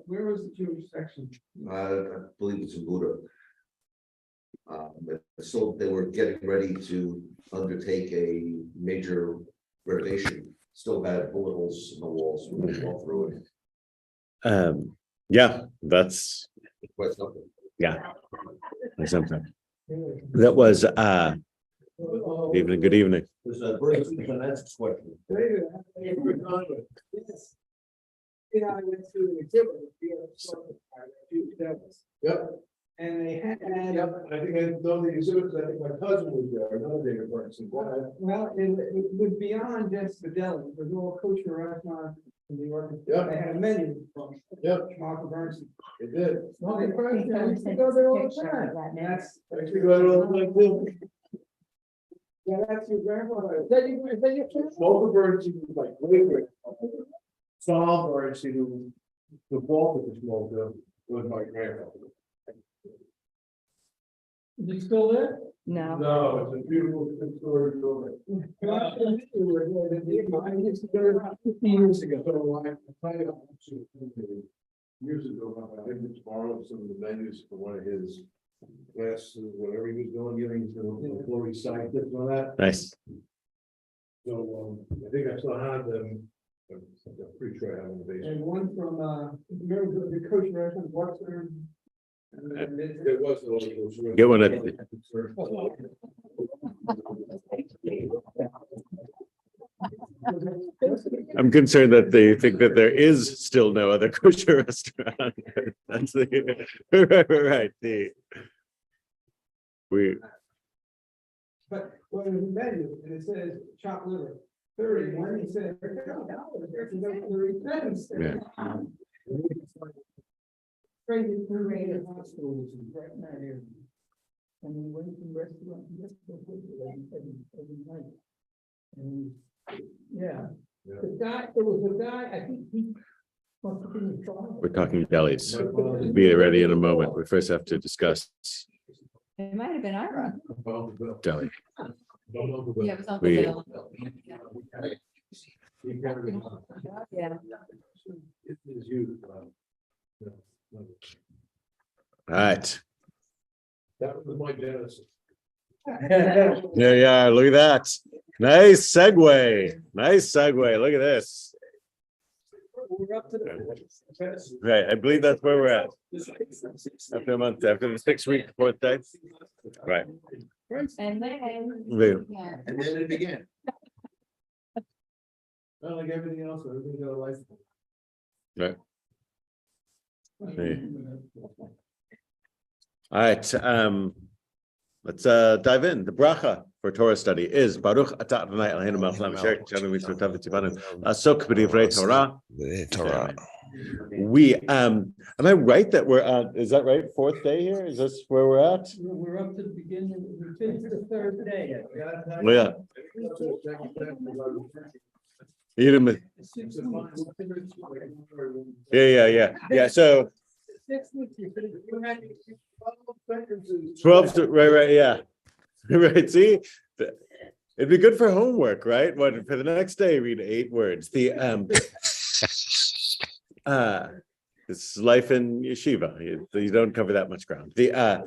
Where was the Jewish section? I believe it's in Buddha. But so they were getting ready to undertake a major renovation. Still had bullet holes in the walls when they walked through it. Yeah, that's Quite something. that's something. That was evening, good evening. There's a very next question. I went through the exhibit. Yep. And they had. I think I know the exhibits. I think my cousin was there, another David Bernstein. Well, it was beyond just the deli, it was all kosher restaurants in New York. Yep. They had a menu from Yep, Mark Bernstein. it did. Well, they first, I used to go there all the time. That's, Actually, got it all the time too. yeah, that's your grandfather. Is that your kid? Walter Bernstein was like great great. Saul Bernstein, who the bulk of the smoke was my grandfather. Is he still there? No. No, it's a beautiful two-story building. I used to go there about 15 years ago. So I tried to years ago, I think it's borrowed some of the menus for one of his classes, whatever he was doing, giving to the glory scientists and all that. Nice. So I think I still have them. I'm pretty sure I have them in the basement. And one from, remember the kosher restaurant, Wexler? There was a little. Get one at I'm concerned that they think that there is still no other kosher restaurant. That's the right. But when it was menu, and it says chopped liver, 30, one he said, $30. Yeah. Crazy, curated hospitals right now here. And we went to restaurant, every night. And yeah, the guy, there was a guy, I think he. must have been in trouble. We're talking delis. Be ready in a moment. We first have to discuss It might have been Ira. deli. Yeah, it was Uncle We- Bill. Yeah. It is you. All right. That was my genesis. Yeah. Look at that. Nice segue. Look at this. We're up to the. Right. I believe that's where we're at. After a month, after the 6-week fourth day. Right. And then. Yeah. And then it began. Well, like everything else, everything got a life. Right. All right. Let's dive in. The bracha for Torah study is Baruch Atah Adonai Eloheinu melech haolam asher tzivanu mitzvotav v'tzivanu la'asok b'divrei Torah. We am I right that we're on? Is that right? Fourth day here? Is this where we're at? We're up to the beginning, we finished the third day. Yeah. Edom- Yeah. So 6 weeks, we finished. 12 to, right, yeah. Right. See, it'd be good for homework, right? What for the next day, read 8 words. The this is life in yeshiva. You don't cover that much ground. The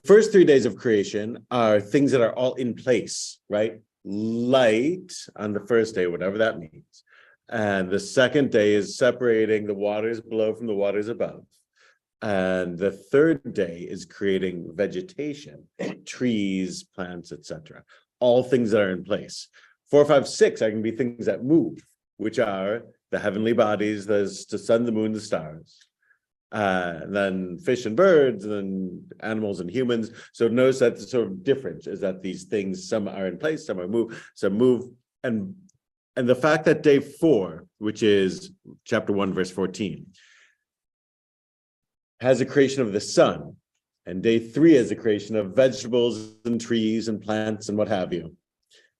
first 3 days of creation are things that are all in place, right? Light on the first day, whatever that means. And the second day is separating the waters below from the waters above. And the third day is creating vegetation, trees, plants, etc. All things that are in place. 4, 5, 6 are going to be things that move, which are the heavenly bodies, there's the sun, the moon, the stars. And then fish and birds, and then animals and humans. So notice that the sort of difference is that these things, some are in place, some move, and the fact that day 4, which is chapter 1, verse 14, has a creation of the sun, and day 3 is a creation of vegetables and trees and plants and what have you,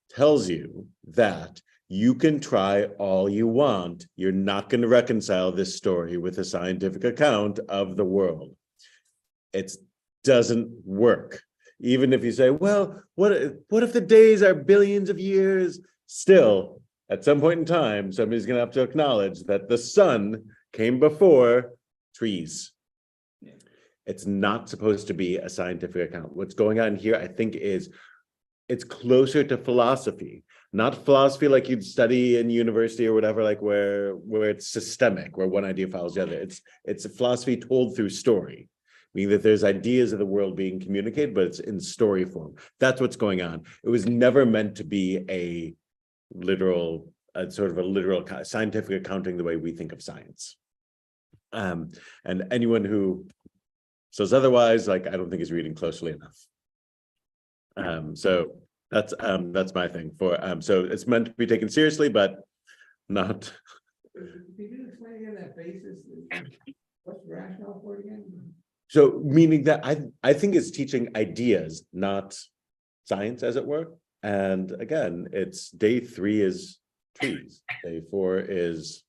tells you that you can try all you want. You're not going to reconcile this story with a scientific account of the world. It doesn't work. Even if you say, well, what if the days are billions of years? Still, at some point in time, somebody's gonna have to acknowledge that the sun came before trees. Yeah. It's not supposed to be a scientific account. What's going on here, I think, is it's closer to philosophy, not philosophy like you'd study in university or whatever, like where it's systemic, where one idea follows the other. It's a philosophy told through story, meaning that there's ideas of the world being communicated, but it's in story form. That's what's going on. It was never meant to be a literal, sort of a literal scientific accounting the way we think of science. And anyone who says otherwise, like, I don't think is reading closely enough. So that's my thing for so it's meant to be taken seriously, but not. If you do explain again that basis, what's the rationale for it again? So meaning that I think it's teaching ideas, not science, as it were. And again, it's day 3 is trees, day 4 is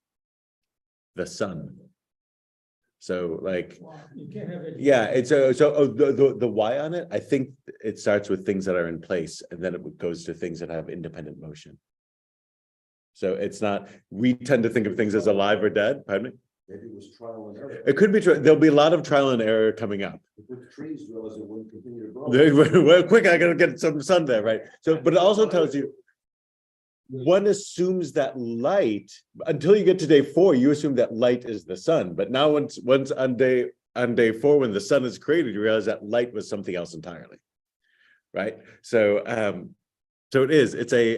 the sun. So like, Well, you can't have it. yeah, it's the why on it. I think it starts with things that are in place, and then it goes to things that have independent motion. So it's not. We tend to think of things as alive or dead. Pardon me. Maybe it was trial and error. It could be true. There'll be a lot of trial and error coming up. With the trees, realized it wouldn't continue to grow. Well, quick, I gotta get some sun there, right? So, but it also tells you. One assumes that light, until you get to day 4, you assume that light is the sun. But now once on day 4, when the sun is created, you realize that light was something else entirely. Right. So so it is, it's a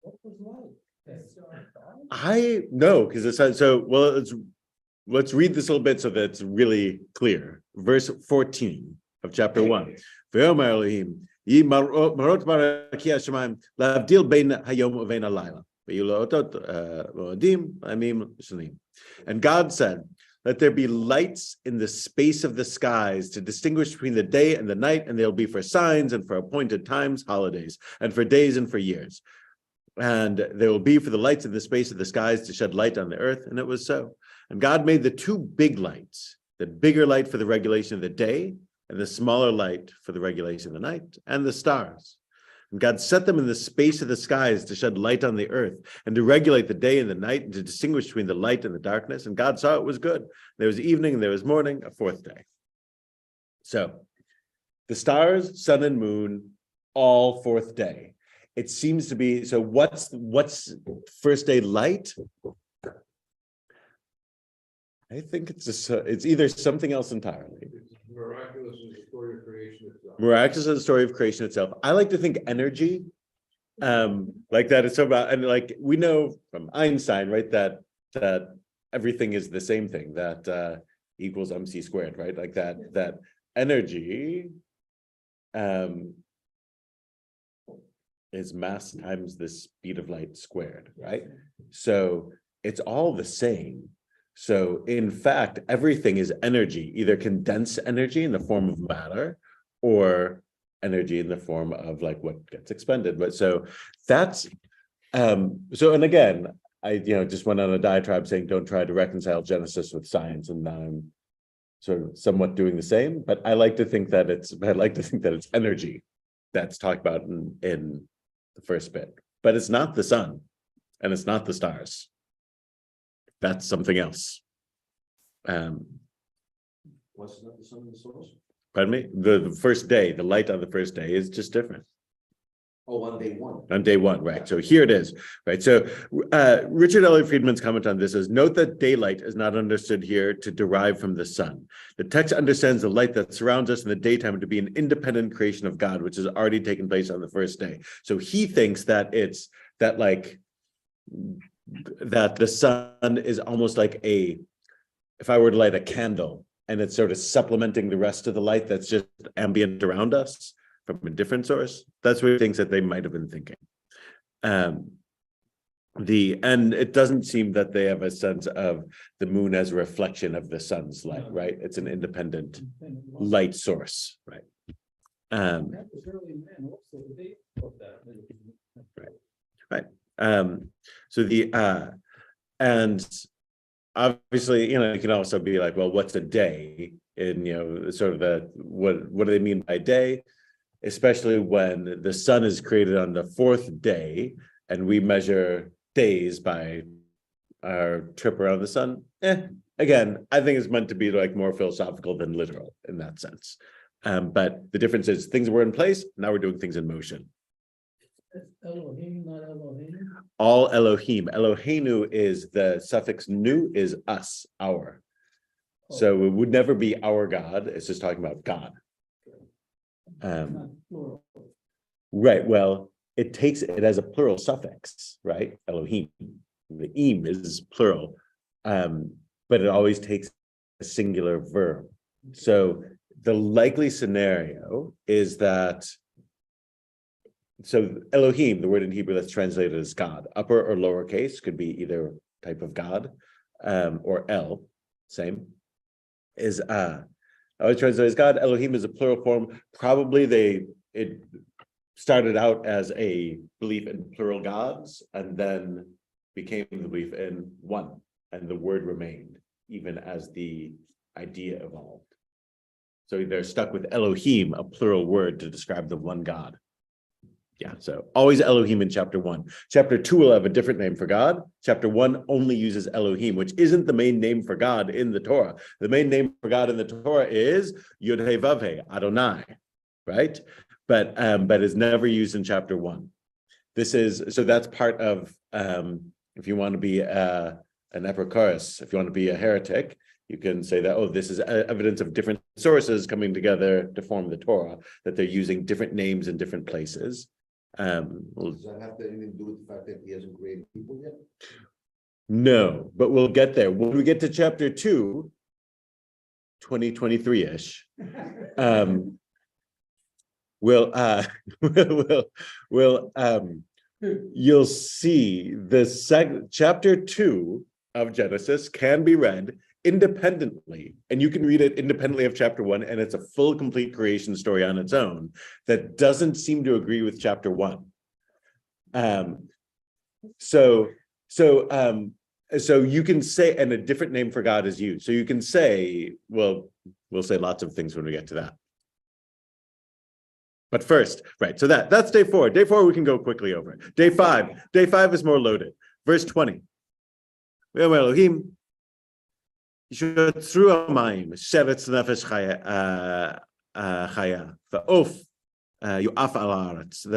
What was light? I know, because it says so. Well, let's read this a little bit so that it's really clear. Verse 14 of chapter 1. Ve'omer Elohim, Yi marot baraki hashemayim, lavdil bein hayom uvein halayla, ve'yu la'otot mo'adim amim shanim. And God said, let there be lights in the space of the skies to distinguish between the day and the night, and they'll be for signs and for appointed times, holidays, and for days and for years. And there will be for the lights in the space of the skies to shed light on the earth. And it was so. And God made the 2 big lights, the bigger light for the regulation of the day, and the smaller light for the regulation of the night, and the stars. And God set them in the space of the skies to shed light on the earth, and to regulate the day and the night, and to distinguish between the light and the darkness. And God saw it was good. There was evening and there was morning, a 4th day. So the stars, sun and moon, all 4th day. It seems to be, so what's first day light? I think it's either something else entirely. Miraculous is the story of creation itself. Miraculous is the story of creation itself. I like to think energy, like that. It's so about, and like we know from Einstein, right, that everything is the same thing, that equals mc squared, right? Like that energy is mass times the speed of light squared, right? So it's all the same. So in fact, everything is energy, either condensed energy in the form of matter or energy in the form of like what gets expended. But so that's so, and again, I just went on a diatribe saying don't try to reconcile Genesis with science, and now I'm sort of somewhat doing the same. But I like to think that it's energy that's talked about in the first bit, but it's not the sun and it's not the stars. That's something else. What's not the sun and the source? Pardon me? The first day, the light on the first day is just different. Oh, on day 1. On day 1, right? So here it is, right? So Richard Elliott Friedman's comment on this is, note that daylight is not understood here to derive from the sun. The text understands the light that surrounds us in the daytime to be an independent creation of God, which has already taken place on the first day. So he thinks that it's that the sun is almost like if I were to light a candle and it's sort of supplementing the rest of the light that's just ambient around us from a different source. That's what he thinks that they might have been thinking. And it doesn't seem that they have a sense of the moon as a reflection of the sun's light, right? It's an independent light source, right? That was early man also, they thought that. Right. So and obviously, you can also be like, well, what's a day? And sort of what do they mean by day? especially when the sun is created on the fourth day and we measure days by our trip around the sun. Again, I think it's meant to be like more philosophical than literal in that sense. But the difference is things were in place, now we're doing things in motion. That's Elohim, not Elohim. All Elohim. Eloheinu is the suffix nu is us, our. So it would never be our God. It's just talking about God. Not plural. Right. Well, it has a plural suffix, right? Elohim. The im is plural, but it always takes a singular verb. So the likely scenario is that. So Elohim, the word in Hebrew that's translated as God, upper or lowercase, could be either type of God, or El, same, is always translated as God. Elohim is a plural form. Probably it started out as a belief in plural gods and then became the belief in one, and the word remained even as the idea evolved. So they're stuck with Elohim, a plural word to describe the one God. Yeah, so always Elohim in chapter 1. Chapter 2 will have a different name for God. Chapter 1 only uses Elohim, which isn't the main name for God in the Torah. The main name for God in the Torah is Yod-Heh Vav-Heh, Adonai, right? But is never used in chapter 1. So that's part of, if you want to be an Epicorus, if you want to be a heretic, you can say that, oh, this is evidence of different sources coming together to form the Torah, that they're using different names in different places. Does that have anything to do with the fact that he hasn't created people yet? No, but we'll get there. When we get to chapter 2, 2023-ish, you'll see the chapter 2 of Genesis can be read independently, and you can read it independently of chapter 1, and it's a full, complete creation story on its own that doesn't seem to agree with chapter 1. So you can say, and a different name for God is used. So you can say, well, we'll say lots of things when we get to that. But first, right, so that's day 4. Day 4, we can go quickly over it. Day 5 is more loaded. Verse 20. Elohim, ישתרו המים, שבץ נפש חיה, ועוף יועף על הארץ.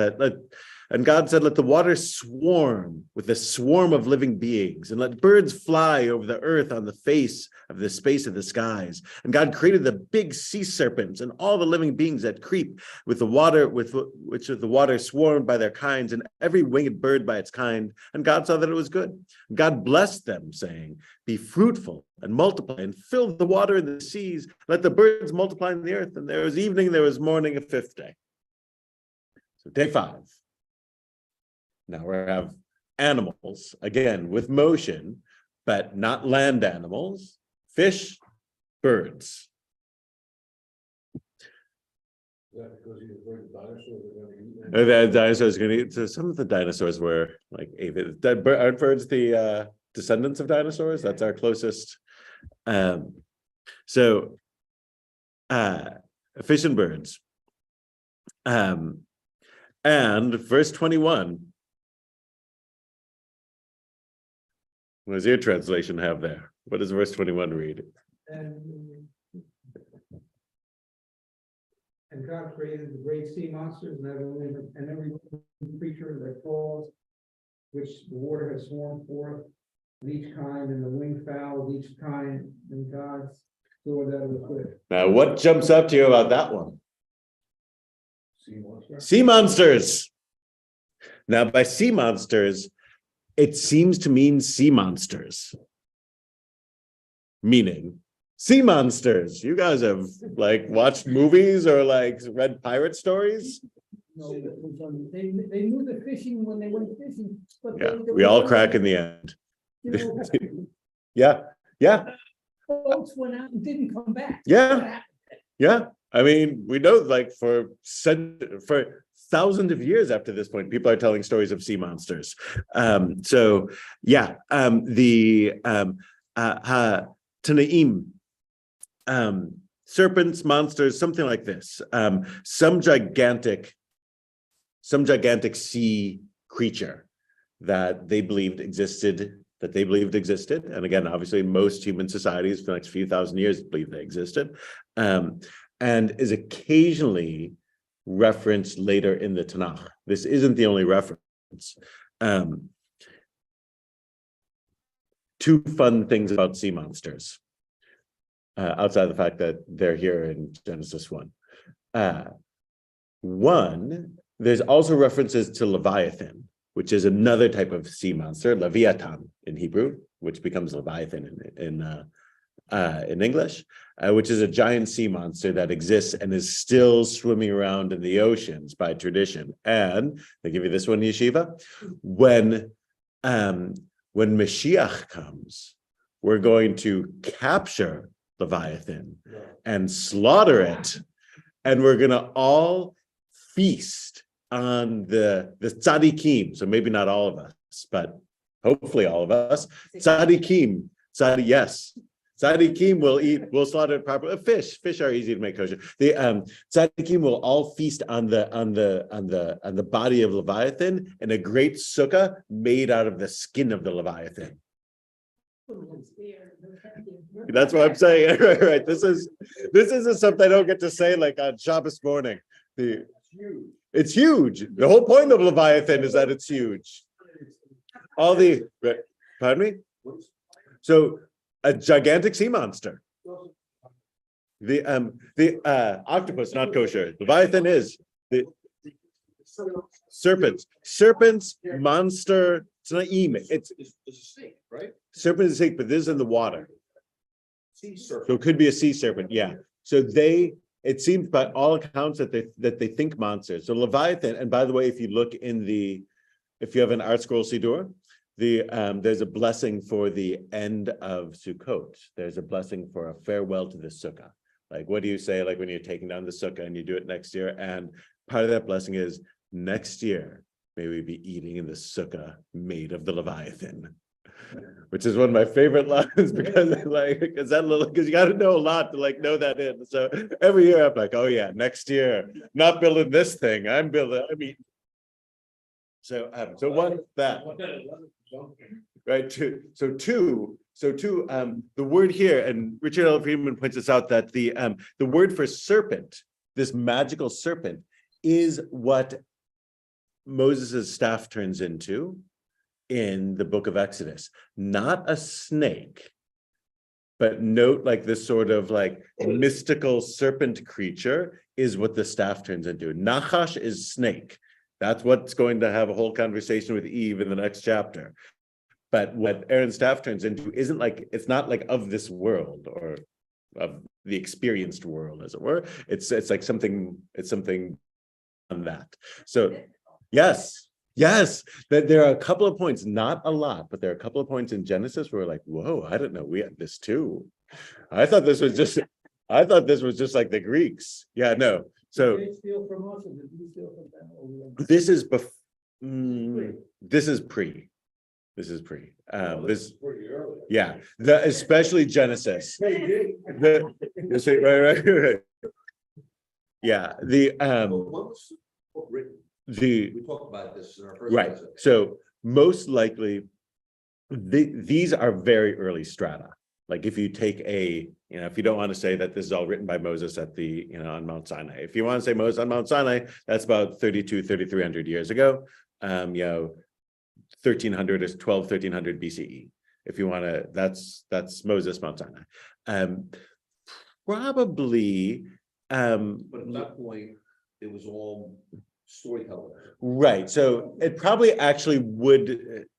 And God said, let the water swarm with a swarm of living beings, and let birds fly over the earth on the face of the space of the skies. And God created the big sea serpents and all the living beings that creep with the water, with which the water swarmed by their kinds, and every winged bird by its kind. And God saw that it was good. God blessed them, saying, be fruitful and multiply and fill the water in the seas. Let the birds multiply in the earth. And there was evening, there was morning, a 5th day. So day 5. Now we have animals, again, with motion, but not land animals, fish, birds. Yeah, because he's afraid of dinosaurs are gonna eat them. The dinosaurs are going to eat. So some of the dinosaurs were like avian. Aren't birds the descendants of dinosaurs? That's our closest. Fish and birds. And verse 21. What does your translation have there? What does verse 21 read? And God created the great sea monsters and every creature that crawls, which the water has swarmed forth, of each kind, and the winged fowl of each kind, and God saw that it was good. Now, what jumps up to you about that one? Sea monster. Sea monsters. Now, by sea monsters, it seems to mean sea monsters. Meaning, sea monsters. You guys have like watched movies or like read pirate stories? No, they knew the fishing when they went fishing. But Yeah, they we all crack in the end. You know, Yeah. boats went out and didn't come back. Yeah. I mean, we know like for thousands of years after this point, people are telling stories of sea monsters. The Tanaim serpents, monsters, something like this. Some gigantic sea creature that they believed existed. And again, obviously, most human societies for the next few thousand years believe they existed, and is occasionally referenced later in the Tanakh. This isn't the only reference. Two fun things about sea monsters, outside of the fact that they're here in Genesis 1. One, there's also references to Leviathan, which is another type of sea monster, Leviathan in Hebrew, which becomes Leviathan in English, which is a giant sea monster that exists and is still swimming around in the oceans by tradition. And they give you this one, Yeshiva, when Mashiach comes, we're going to capture Leviathan and slaughter it, and we're going to all feast on the tzaddikim. So maybe not all of us, but hopefully all of us. Tzaddikim, tzaddikim will slaughter it properly. Fish are easy to make kosher. The tzaddikim will all feast on the body of Leviathan in a great sukkah made out of the skin of the Leviathan. That's what I'm saying. Right. This is something I don't get to say like on Shabbos morning. It's huge. The whole point of Leviathan is that it's huge. Pardon me? So a gigantic sea monster. The octopus, not kosher. Leviathan is the serpents, monster. It's not it's a snake, right? Serpent is a snake, but this is in the water. Sea serpent. So it could be a sea serpent, yeah. So it seems by all accounts that they think monsters. So Leviathan, and by the way, if you look if you have an Art Scroll Siddur, there's a blessing for the end of Sukkot. There's a blessing for a farewell to the sukkah. Like, what do you say, like when you're taking down the sukkah and you do it next year? And part of that blessing is next year, may we be eating in the sukkah made of the Leviathan. Which is one of my favorite lines because you got to know a lot to like know that in. So every year I'm like, oh yeah, next year, not building this thing, I'm eating. So one that right two. The word here, and Richard L. Friedman points this out, that the word for serpent, this magical serpent, is what Moses' staff turns into in the book of Exodus. Not a snake, but note like this sort of like mystical serpent creature is what the staff turns into. Nachash is snake. That's what's going to have a whole conversation with Eve in the next chapter. But what Aaron's staff turns into isn't like, it's not like of this world or of the experienced world, as it were. It's like something, it's something on that. So yes, that there are a couple of points, not a lot, but there are a couple of points in Genesis where we're like, whoa, I didn't know we had this too. I thought this was just like the Greeks. Yeah, no. So Did they steal from us, or did we steal from them? this is pre. Pretty early. Yeah, especially Genesis. Right. Yeah, We talked about this in our first right. lesson. So most likely, these are very early strata. Like if you take if you don't want to say that this is all written by Moses at on Mount Sinai. If you want to say Moses on Mount Sinai, that's about 3,300 years ago. 1300 is 1300 BCE. If you want to, that's Moses, Mount Sinai. Probably. But at that point, it was all storytelling. Right. So it probably actually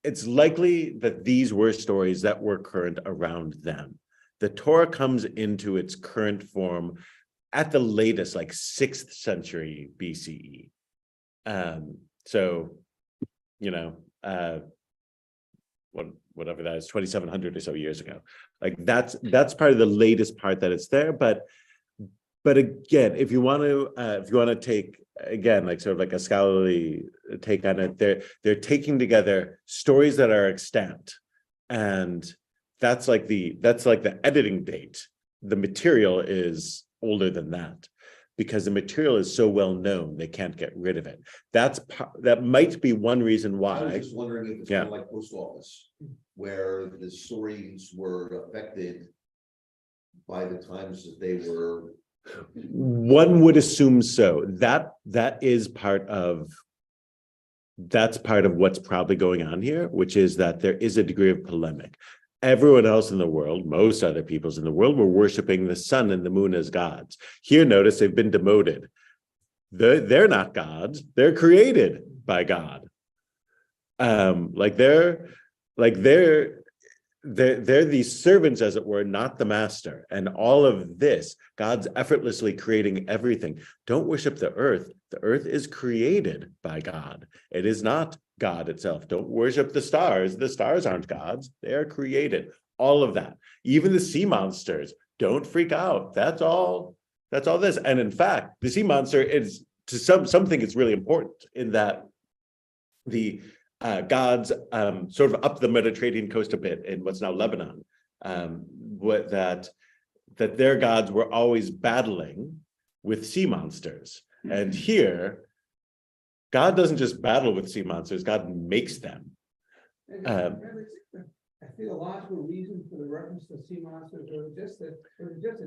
it's likely that these were stories that were current around them. The Torah comes into its current form at the latest, like 6th century BCE. Whatever that is, 2,700 or so years ago. Like that's part of the latest part that it's there. But again, if you want to take again, like sort of like a scholarly take on it, they're taking together stories that are extant, and that's like the editing date. The material is older than that, because the material is so well known, they can't get rid of it. That might be one reason I why. was just wondering if it's kind of like post office, where the stories were affected by the times that they were. One would assume so. That's part of what's probably going on here, which is that there is a degree of polemic. Everyone else in the world, most other peoples in the world, were worshiping the sun and the moon as gods. Here, notice they've been demoted. They're not gods, they're created by God. They're these servants, as it were, not the master. And all of this, God's effortlessly creating everything. Don't worship the earth. The earth is created by God. It is not God itself. Don't worship the stars. The stars aren't gods. They are created. All of that. Even the sea monsters, don't freak out. That's all this. And in fact, the sea monster is, to something it's really important in that the gods sort of up the Mediterranean coast a bit in what's now Lebanon, that their gods were always battling with sea monsters. And here, God doesn't just battle with sea monsters, God makes them. I feel a logical reason for the reference to sea monsters, or just a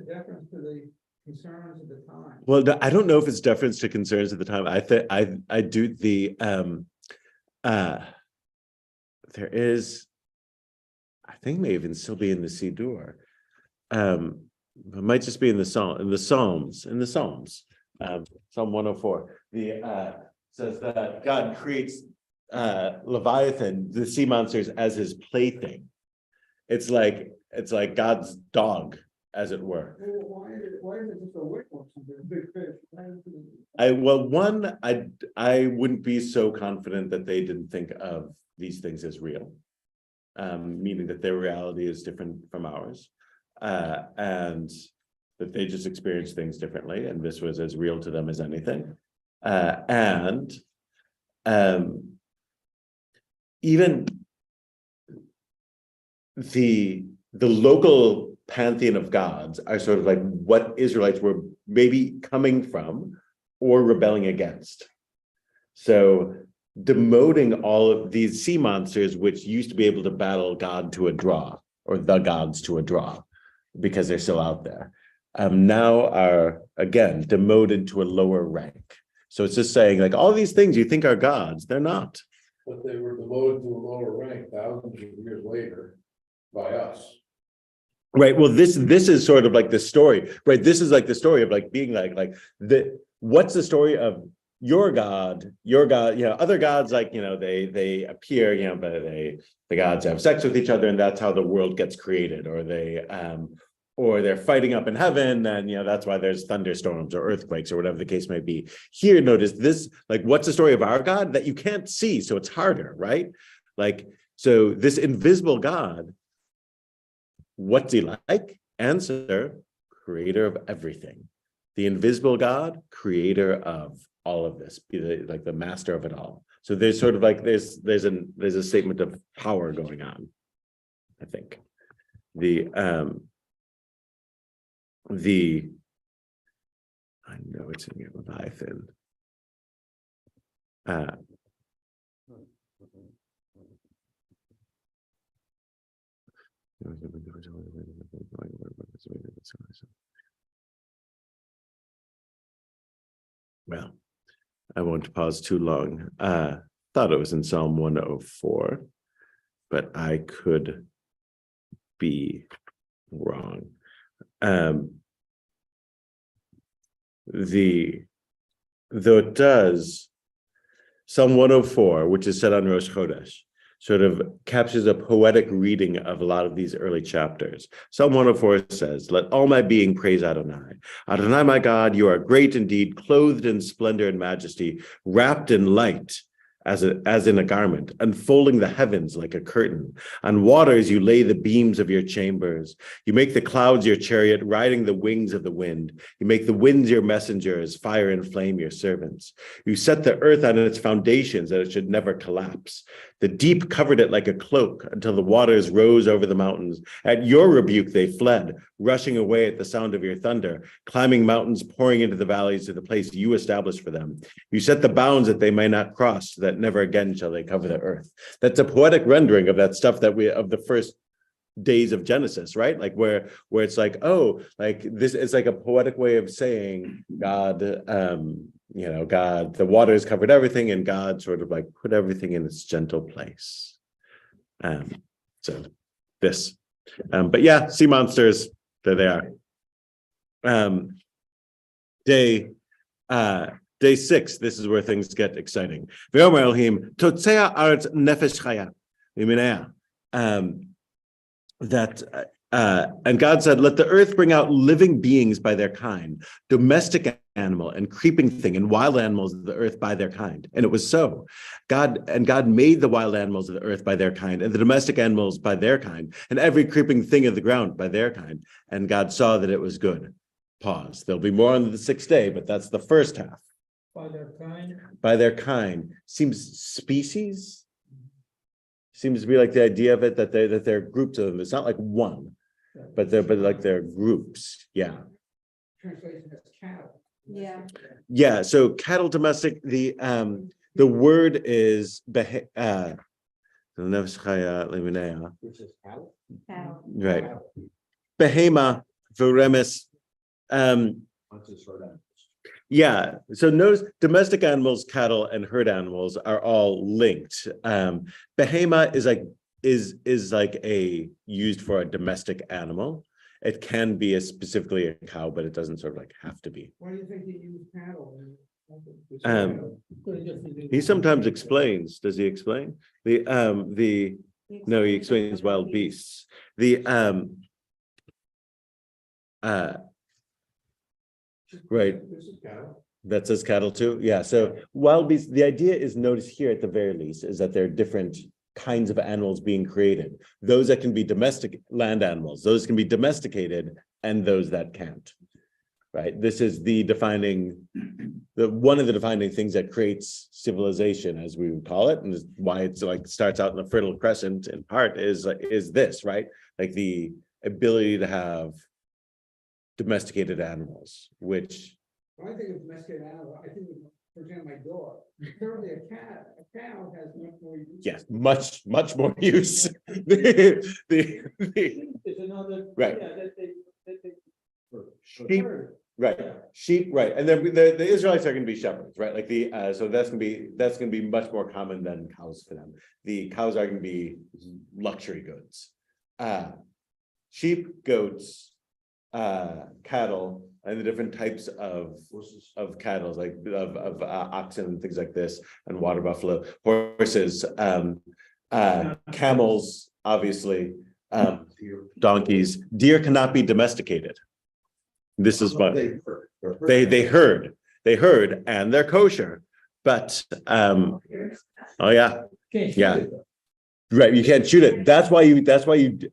deference to the concerns of the time. Well, I don't know if it's deference to concerns at the time. I do the there is, I think may even still be in the Siddur. It might just be in the Psalms. Psalm 104. Says that God creates Leviathan, the sea monsters, as his plaything. It's like God's dog, as it were. Why is it just a wick or something, a big fish? I wouldn't be so confident that they didn't think of these things as real, meaning that their reality is different from ours, and that they just experience things differently, and this was as real to them as anything. Even the local pantheon of gods are sort of like what Israelites were maybe coming from or rebelling against. So demoting all of these sea monsters, which used to be able to battle God to a draw, or the gods to a draw, because they're still out there, now are again demoted to a lower rank. So it's just saying, like, all these things you think are gods, they're not. But they were demoted to a lower rank thousands of years later by us. Right. Well, this is sort of like the story, right? This is like the story of like being what's the story of your God, other gods, like, they appear, but the gods have sex with each other, and that's how the world gets created, or they're fighting up in heaven, and that's why there's thunderstorms or earthquakes or whatever the case may be. Here, notice this, like, what's the story of our God that you can't see, so it's harder, right? Like, so this invisible God, what's he like? Answer, creator of everything. The invisible God, creator of all of this, be the master of it all. So there's sort of like there's a statement of power going on, I think. I know it's in your Leviathan. Well, I won't pause too long. Thought it was in Psalm 104, but I could be wrong. Though it does, Psalm 104, which is set on Rosh Chodesh, sort of captures a poetic reading of a lot of these early chapters. Psalm 104 says, "Let all my being praise Adonai. Adonai, my God, you are great indeed, clothed in splendor and majesty, wrapped in light as in a garment, unfolding the heavens like a curtain. On waters you lay the beams of your chambers. You make the clouds your chariot, riding the wings of the wind. You make the winds your messengers, fire and flame your servants. You set the earth on its foundations that it should never collapse. The deep covered it like a cloak until the waters rose over the mountains. At your rebuke they fled, rushing away at the sound of your thunder, climbing mountains, pouring into the valleys to the place you established for them. You set the bounds that they may not cross, so that never again shall they cover the earth. That's a poetic rendering of that stuff that of the first days of Genesis, right? Like where it's like, oh, like this is like a poetic way of saying God, God, the waters covered everything, and God sort of like put everything in its gentle place. So this, but yeah, sea monsters, there they are. Day 6, this is where things get exciting. V'yomer Elohim, totzea aretz nefesh chaya, miminea. And God said, let the earth bring out living beings by their kind, domestic animal and creeping thing and wild animals of the earth by their kind. And it was so. God made the wild animals of the earth by their kind, and the domestic animals by their kind, and every creeping thing of the ground by their kind. And God saw that it was good. Pause. There'll be more on the 6th day, but that's the first half. By their kind. By their kind. Seems species? Seems to be like the idea of it that they're groups of them. It's not like one, but they're groups. Yeah. Translation is cattle. Yeah. Yeah. So cattle domestic. The word is Which is how? Cattle. right. Behema veremis. Yeah, so notice domestic animals, cattle, and herd animals are all linked. Behema is like a used for a domestic animal. It can be specifically a cow, but it doesn't sort of like have to be. Why do you think they use cattle? He sometimes explains. Does he explain? No, he explains wild beasts. Right. This is cattle. That says cattle too. Yeah. So wild beasts, the idea is, notice here at the very least, is that there are different kinds of animals being created. Those that can be domestic land animals, those can be domesticated, and those that can't. Right. This is one of the defining things that creates civilization, as we would call it, and is why it's like starts out in the Fertile Crescent in part is this, right? Like the ability to have domesticated animals, which When I think of domesticated animal, I think of, for example, my dog. Currently, a cow has much more use. yes, much more use. It's another. Right. Yeah, that they Sheep, herd. right, sheep, right, and then the Israelites are going to be shepherds, right? Like so that's going to be much more common than cows for them. The cows are going to be luxury goods. Sheep, goats, cattle, and the different types of cattle, like of oxen and things like this, and water buffalo, horses, camels, obviously, donkeys. Deer cannot be domesticated. This is what they herd, and they're kosher, but oh yeah, Can't shoot yeah, it. right. You can't shoot it. That's why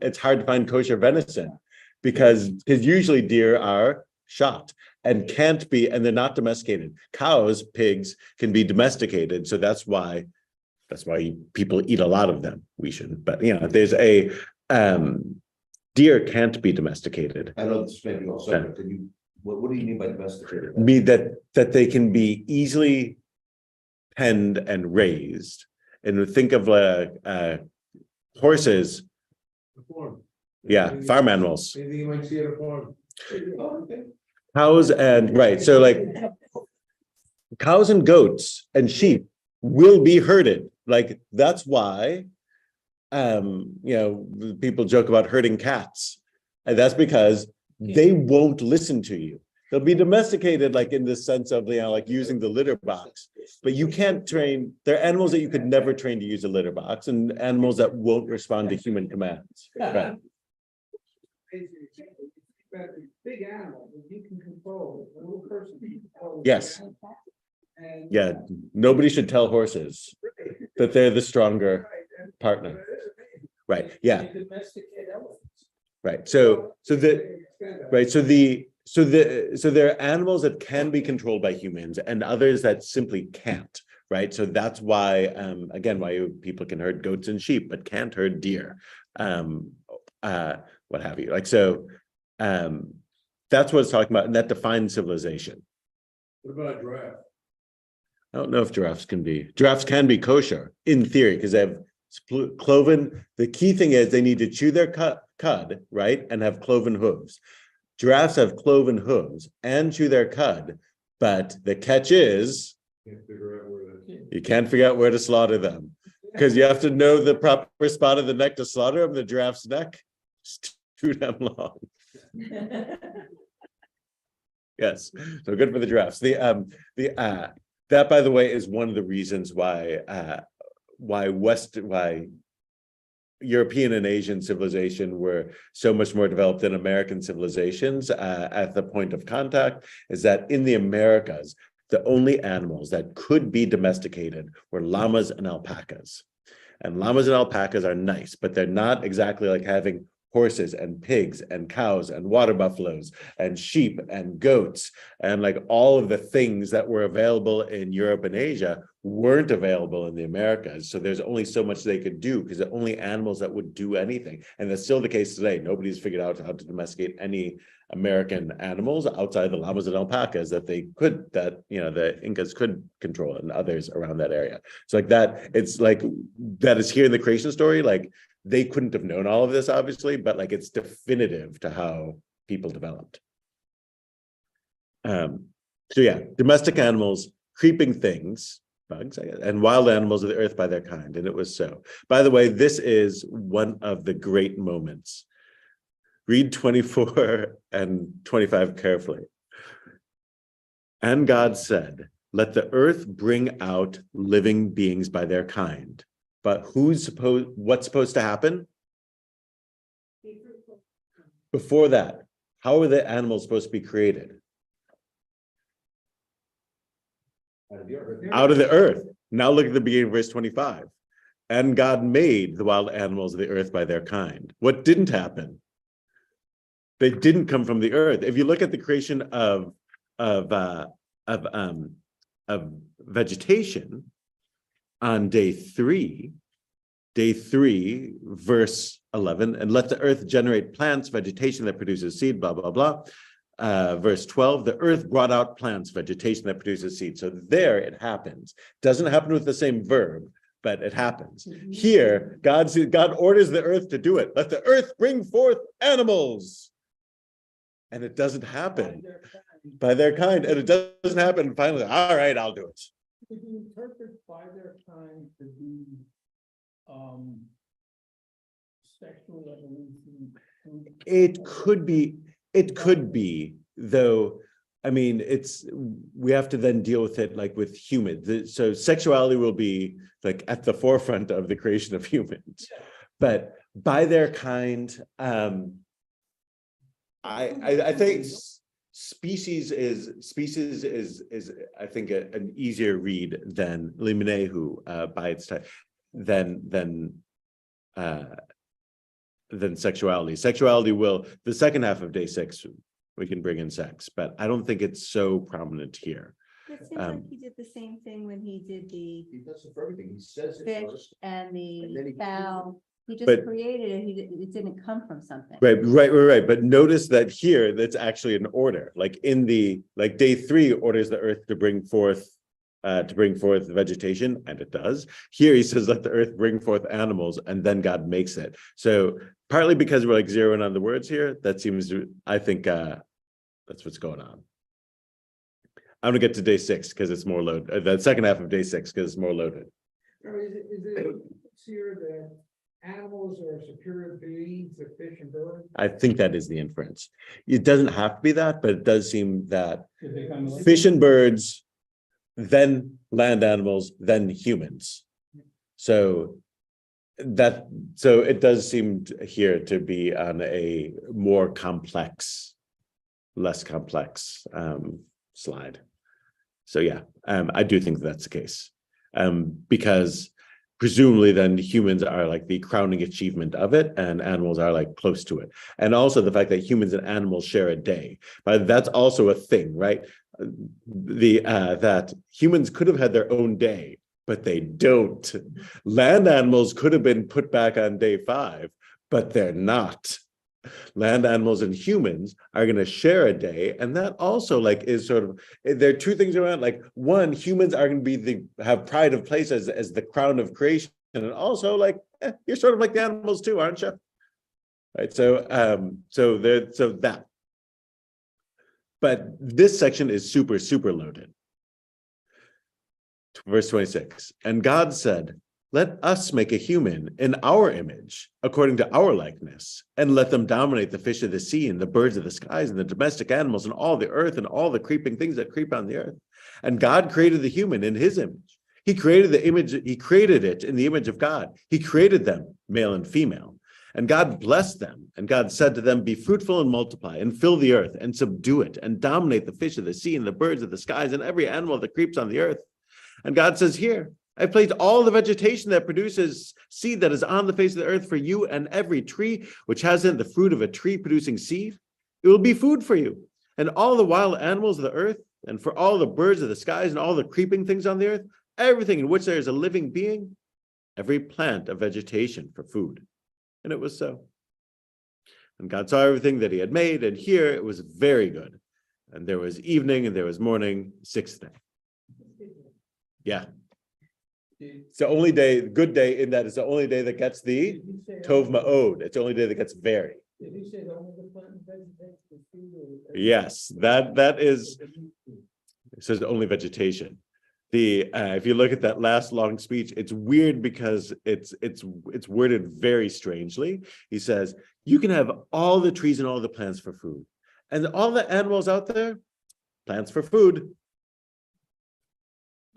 it's hard to find kosher venison, because usually deer are shot and can't be, and they're not domesticated. Cows, pigs can be domesticated, so that's why people eat a lot of them. We shouldn't, but there's a deer can't be domesticated. I know this may be all separate. What do you mean by domesticated? Mean that they can be easily penned and raised. And think of horses, The farm. yeah, farm animals. Anything you might see at a farm. Cows and right, so like cows and goats and sheep will be herded. Like that's why people joke about herding cats, and that's because they won't listen to you. They'll be domesticated, like in the sense of like using the litter box, but you can't train. They're animals that you could never train to use a litter box, and animals that won't respond to human commands. Right. Big animal that you can control, a little person can control. Yes. And Yeah, nobody should tell horses that they're the stronger partner. Right. Yeah. Domesticate elephants. Right. So there are animals that can be controlled by humans and others that simply can't. right? So that's why, again, why people can herd goats and sheep, but can't herd deer, what have you. Like, so that's what it's talking about, and that defines civilization. What about a giraffe? I don't know if giraffes can be kosher in theory, because they have cloven. The key thing is they need to chew their cud, right, and have cloven hooves. Giraffes have cloven hooves and chew their cud, but the catch is Can't figure out where that's. you can't figure out where to slaughter them, because you have to know the proper spot of the neck to slaughter them. The giraffe's neck is too damn long. Yes, so good for the giraffes. That, by the way, is one of the reasons why European and Asian civilization were so much more developed than American civilizations at the point of contact, is that in the Americas, the only animals that could be domesticated were llamas and alpacas. And llamas and alpacas are nice, but they're not exactly like having horses and pigs and cows and water buffaloes and sheep and goats, and like all of the things that were available in Europe and Asia weren't available in the Americas. So there's only so much they could do, because the only animals that would do anything, and that's still the case today. Nobody's figured out how to domesticate any American animals outside the llamas and alpacas that the Incas could control, and others around that area. So like that, it's like that is here in the creation story. Like, they couldn't have known all of this, obviously, but like it's definitive to how people developed. So yeah, domestic animals, creeping things, bugs, and wild animals of the earth by their kind, and it was so. By the way, this is one of the great moments. Read 24 and 25 carefully. And God said, "Let the earth bring out living beings by their kind." But what's supposed to happen? Before that, how are the animals supposed to be created? Out of the earth. Now look at the beginning of verse 25. And God made the wild animals of the earth by their kind. What didn't happen? They didn't come from the earth. If you look at the creation of vegetation, on day 3, verse 11, and let the earth generate plants, vegetation that produces seed, blah, blah, blah. Verse 12, the earth brought out plants, vegetation that produces seed. So there it happens. Doesn't happen with the same verb, but it happens. Here, God orders the earth to do it. Let the earth bring forth animals. And it doesn't happen by their kind. And it doesn't happen finally. All right, I'll do it. Could you interpret by their kind to be sexual evolution? It could be, though. I mean, we have to then deal with it like with humans. So sexuality will be like at the forefront of the creation of humans, but by their kind, I think species is I think an easier read than Limenehu by its time than sexuality. Sexuality will, the second half of day 6, we can bring in sex, but I don't think it's so prominent here. It seems like he did the same thing when he did the He does it for everything. He says it fish first. and And then the he- fowl. He just But- created it. It didn't come from something. Right. But notice that here, that's actually an order. Like in day 3 orders the earth to bring forth vegetation, and it does. Here he says, let the earth bring forth animals, and then God makes it. So partly because we're like zeroing on the words here, that seems to, I think that's what's going on. I'm gonna get to day 6 because it's more loaded. The second half of day 6 because it's more loaded. Or is it here that animals are superior beings to fish and birds? I think that is the inference. It doesn't have to be that, but it does seem that Did they kind of fish and birds, then land animals, then humans. So it does seem here to be on a more complex, less complex slide. So yeah, I do think that's the case, because presumably then humans are like the crowning achievement of it, and animals are like close to it. And also the fact that humans and animals share a day, but that's also a thing, right? that humans could have had their own day, but they don't. Land animals could have been put back on day 5, but they're not. Land animals and humans are going to share a day, and that also like is sort of, there are two things around. Like one, humans are going to be have pride of place as the crown of creation, and also like you're sort of like the animals too, aren't you? Right. So that. But this section is super loaded. Verse 26, and God said, let us make a human in our image, according to our likeness, and let them dominate the fish of the sea and the birds of the skies and the domestic animals and all the earth and all the creeping things that creep on the earth. And God created the human in his image. He created the image, he created it in the image of God. He created them, male and female. And God blessed them, and God said to them, be fruitful and multiply, and fill the earth, and subdue it, and dominate the fish of the sea, and the birds of the skies, and every animal that creeps on the earth. And God says here, I placed all the vegetation that produces seed that is on the face of the earth for you, and every tree which has in it the fruit of a tree producing seed. It will be food for you, and all the wild animals of the earth, and for all the birds of the skies, and all the creeping things on the earth, everything in which there is a living being, every plant of vegetation for food. And it was so. And God saw everything that he had made, and here it was very good. And there was evening and there was morning, 6th day. Yeah. It's the only day, good day in that it's the only day that gets the Tov Ma'od. It's the only day that gets very. Did he say only the plant and vegetation for food, or? Yes, that is, it says only vegetation. If you look at that last long speech, it's weird because it's worded very strangely. He says, you can have all the trees and all the plants for food. And all the animals out there, plants for food.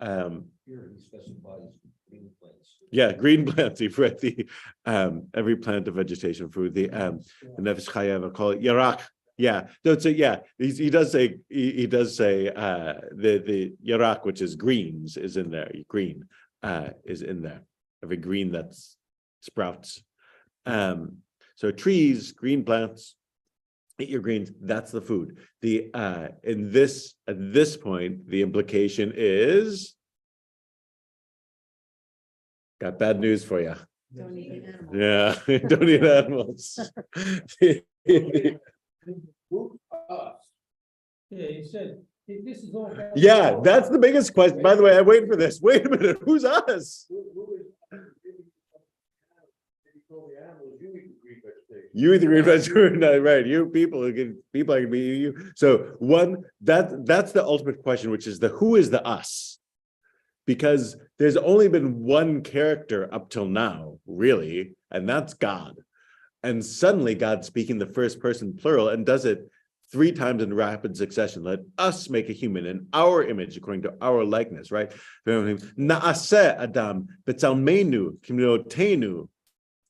Here he specifies green plants. Yeah, green plants. You've read the every plant of vegetation food. The Nefesh Chayev, call it Yarak. Yeah, no, so yeah, he does say the Yarak, which is greens, is in there. Green is in there. Every green that sprouts. So trees, green plants, eat your greens. That's the food. At this point, the implication is. Got bad news for you. Don't eat animals. Yeah, don't eat animals. Yeah, he said, this is all. Yeah, that's the biggest question. By the way, I'm waiting for this. Wait a minute, who's us? You eat the green vegetarian, right? You people are gonna be you. So one, that's the ultimate question, which is the who is the us? Because there's only been one character up till now, really, and that's God. And suddenly God's speaking the first person plural and does it 3 times in rapid succession. Let us make a human in our image, according to our likeness, right? Na'aseh Adam, b'tzalmenu, kimnotenu.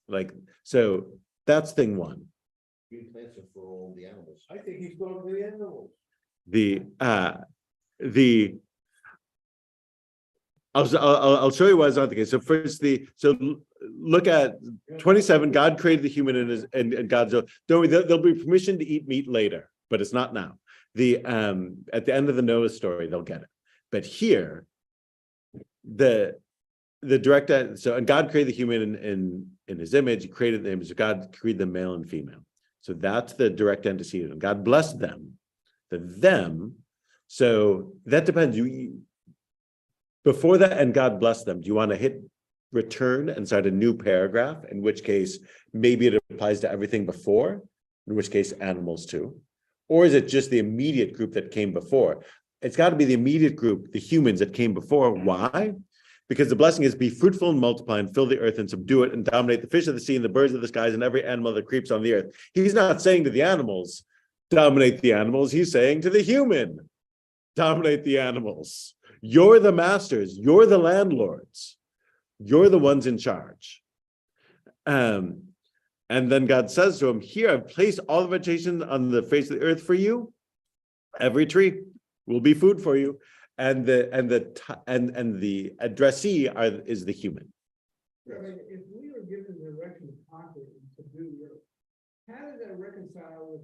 Like, so that's thing one. Green plants are for all the animals. I think he's going to the animals. I'll show you why it's not the case. So first, look at 27. God created the human in his and God's. Don't worry, there'll be permission to eat meat later, but it's not now. At the end of the Noah story, they'll get it. But here, the direct and God created the human in his image. He created the image of God, created them male and female. So that's the direct antecedent. And God blessed them. So that depends. Before that, and God bless them, do you want to hit return and start a new paragraph? In which case, maybe it applies to everything before, in which case animals too. Or is it just the immediate group that came before? It's got to be the immediate group, the humans that came before. Why? Because the blessing is be fruitful and multiply and fill the earth and subdue it and dominate the fish of the sea and the birds of the skies and every animal that creeps on the earth. He's not saying to the animals, dominate the animals. He's saying to the human, dominate the animals. You're the masters. You're the landlords. You're the ones in charge. And then God says to him, here, I've placed all the vegetation on the face of the earth for you. Every tree will be food for you. And the addressee is the human. I mean, if we were given the direction to conquer and subdue the earth, how does that reconcile with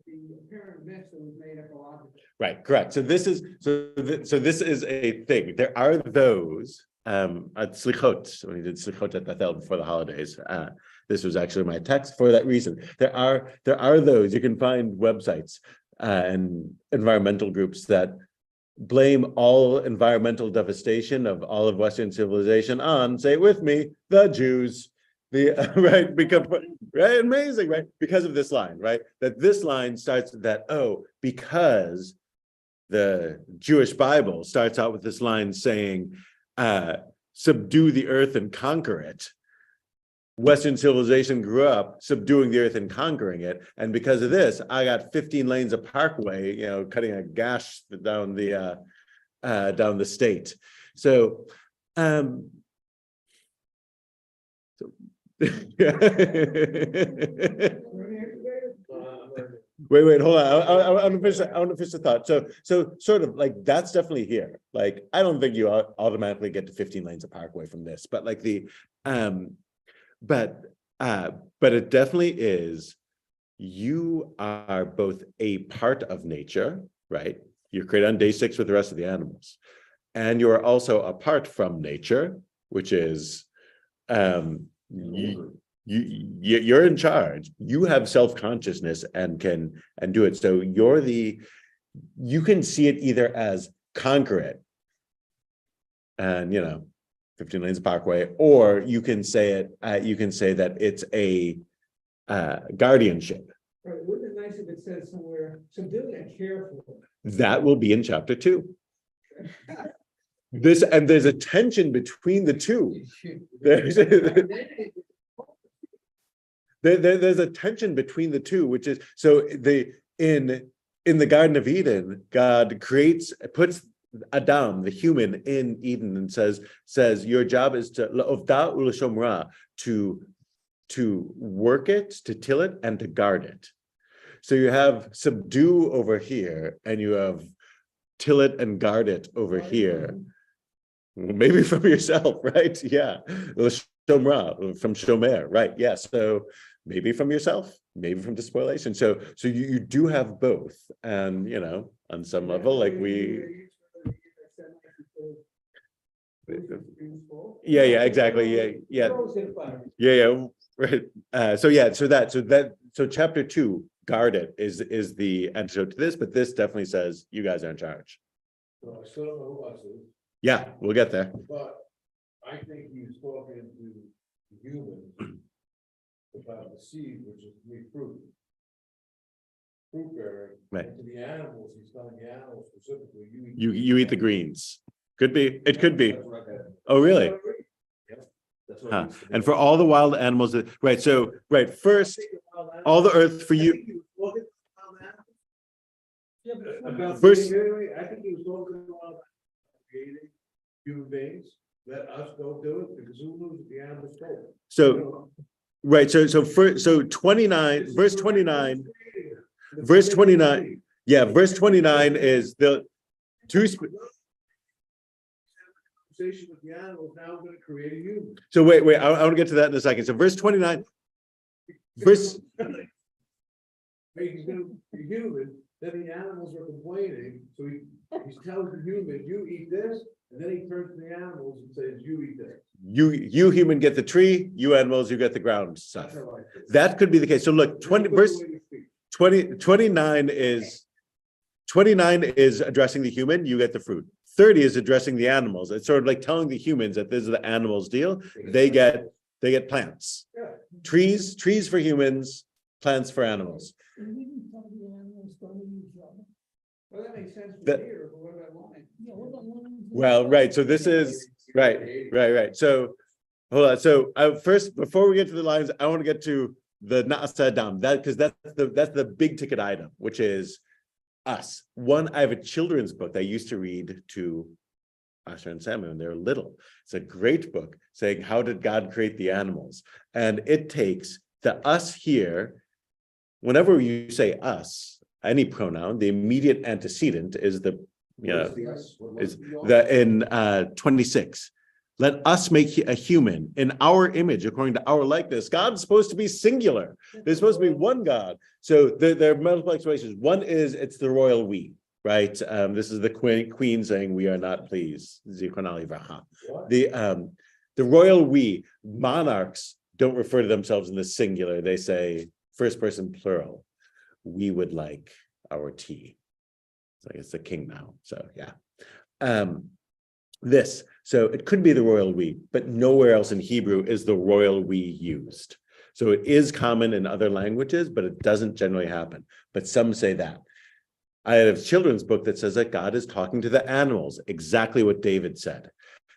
the apparent mess that was made ecologically. Right, correct. So this is, so this is a thing. There are those, at Slichot, when he did Slichot at Bethel before the holidays, this was actually my text for that reason. There are those, you can find websites, and environmental groups that blame all environmental devastation of all of Western civilization on, say it with me, the Jews. The right, because right, amazing, right? Because of this line, right? That this line starts that, oh, because the Jewish Bible starts out with this line saying, subdue the earth and conquer it. Western civilization grew up subduing the earth and conquering it. And because of this, I got 15 lanes of parkway, you know, cutting a gash down the state. So, Wait, hold on. I want to finish the thought. So sort of like that's definitely here. Like, I don't think you automatically get to 15 lanes of parkway from this, but like but it definitely is. You are both a part of nature, right? You're created on day 6 with the rest of the animals, and you are also apart from nature, which is you're in charge. You have self-consciousness and can do it. So you can see it either as conquer it and 15 lanes of parkway, or you can say that it's a guardianship. Right, wouldn't it be nice if it says somewhere, subdue and care for it? That will be in chapter 2. There's a tension between the two. There's a tension between the two, which is in the Garden of Eden, God puts Adam, the human, in Eden and says your job is to work it, to till it, and to guard it. So you have subdue over here, and you have till it and guard it over here. Maybe from yourself, right? Yeah. Shomra, from Shomer, right? Yeah. So maybe from yourself, maybe from despoilation. So you do have both. And on some level, like yeah, exactly. Yeah. Right. So chapter 2, guard it, is the antidote to this, but this definitely says you guys are in charge. So I still don't know who us is, Yeah, we'll get there. but I think he's talking to humans about the seed, which is to be fruit bearing. Right. And to the animals, he's telling the animals specifically, You eat the greens. Could be. It could be. That's what I had. Oh, really? That's what Huh. it is. And for all the wild animals, right? So, right, first, all the earth for you. About First- I think he was talking about creating human beings. Let us go do it, because who knows if the animals go? So, right. So 29, verse 29. Verse 29. Yeah, verse 29 is the two. Conversation with the animals, now we're gonna create a human. So wait. I want to get to that in a second. So verse 29. Verse. He's gonna be human, then the animals are complaining, so he tells the human, you eat this, and then he turns to the animals and says, you eat this. You human get the tree, you animals, you get the ground stuff. That's how I feel. That could be the case. So look, 29 is addressing the human, you get the fruit. 30 is addressing the animals. It's sort of like telling the humans that this is the animals deal. They get plants. Yeah. Trees for humans, plants for animals. And we didn't tell the animals don't use rubber. Well, that makes sense That- for here, but what about line? Yeah, what about line? Well, right. So this is right. So hold on. So first, before we get to the lines, I want to get to the Na'asa Adam, because that's the big ticket item, which is us. One, I have a children's book that I used to read to Asher and Samuel when they were little. It's a great book saying, how did God create the animals? And it takes the us here. Whenever you say us, any pronoun, the immediate antecedent is the, What's the us? What is the us? the in 26. Let us make a human in our image, according to our likeness. God's supposed to be singular. There's supposed to be one God. So there are multiple explanations. One is it's the royal we, right? This is the queen saying, we are not pleased. The royal we, monarchs don't refer to themselves in the singular. They say first person plural. We would like our tea. So it's the king now. So yeah. So it could be the royal we, but nowhere else in Hebrew is the royal we used. So it is common in other languages, but it doesn't generally happen. But some say that. I have a children's book that says that God is talking to the animals, exactly what David said,